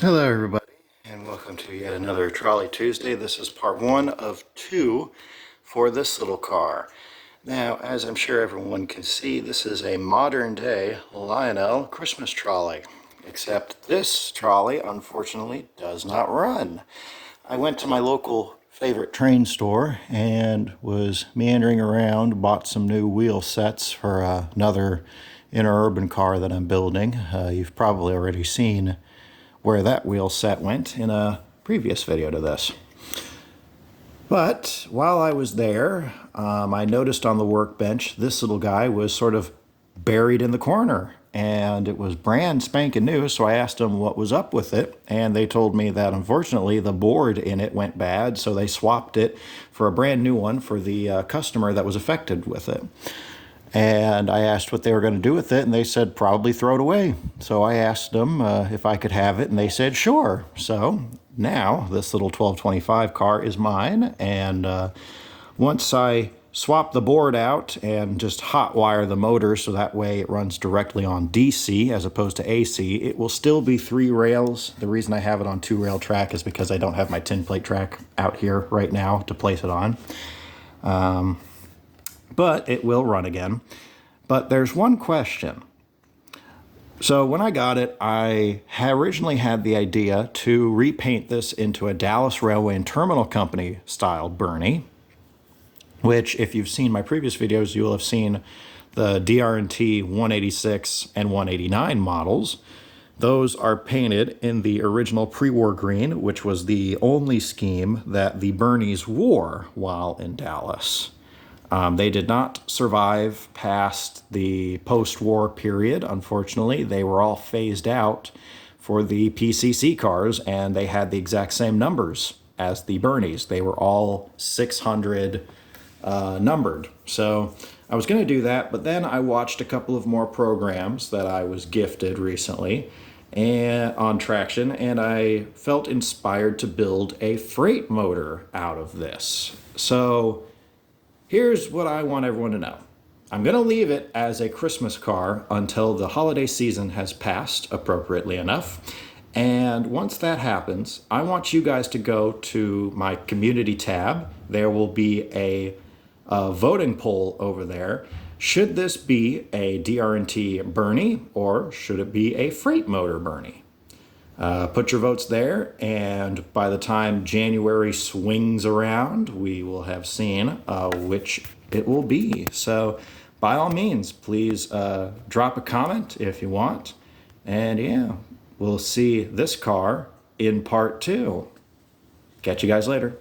Hello everybody, and welcome to yet another Trolley Tuesday. This is part one of two for this little car. Now, as I'm sure everyone can see, this is a modern day Lionel Christmas trolley, except this trolley unfortunately does not run. I went to my local favorite train store and was meandering around, bought some new wheel sets for another interurban car that I'm building. You've probably already seen where that wheel set went in a previous video to this. But while I was there, I noticed on the workbench this little guy was sort of buried in the corner, and it was brand spanking new, so I asked them what was up with it, and they told me that unfortunately the board in it went bad, so they swapped it for a brand new one for the customer that was affected with it. And I asked what they were going to do with it, and they said probably throw it away. So I asked them if I could have it, and they said sure. So now this little 1225 car is mine, and once I swap the board out and just hot wire the motor so that way it runs directly on DC as opposed to AC, it will still be 3 rails. The reason I have it on 2-rail track is because I don't have my tin plate track out here right now to place it on. But it will run again. But there's one question. So when I got it, I originally had the idea to repaint this into a Dallas Railway and Terminal Company style Birney, which if you've seen my previous videos, you'll have seen the DRNT 186 and 189 models. Those are painted in the original pre-war green, which was the only scheme that the Birneys wore while in Dallas. They did not survive past the post-war period, unfortunately. They were all phased out for the PCC cars, and they had the exact same numbers as the Birneys. They were all 600 numbered. So I was going to do that, but then I watched a couple of more programs that I was gifted recently and on Traction, and I felt inspired to build a freight motor out of this. So here's what I want everyone to know. I'm going to leave it as a Christmas car until the holiday season has passed appropriately enough. And once that happens, I want you guys to go to my community tab. There will be a voting poll over there. Should this be a DRNT Birney or should it be a freight motor Birney? Put your votes there, and by the time January swings around, we will have seen which it will be. So by all means, please drop a comment if you want. And yeah, we'll see this car in part 2. Catch you guys later.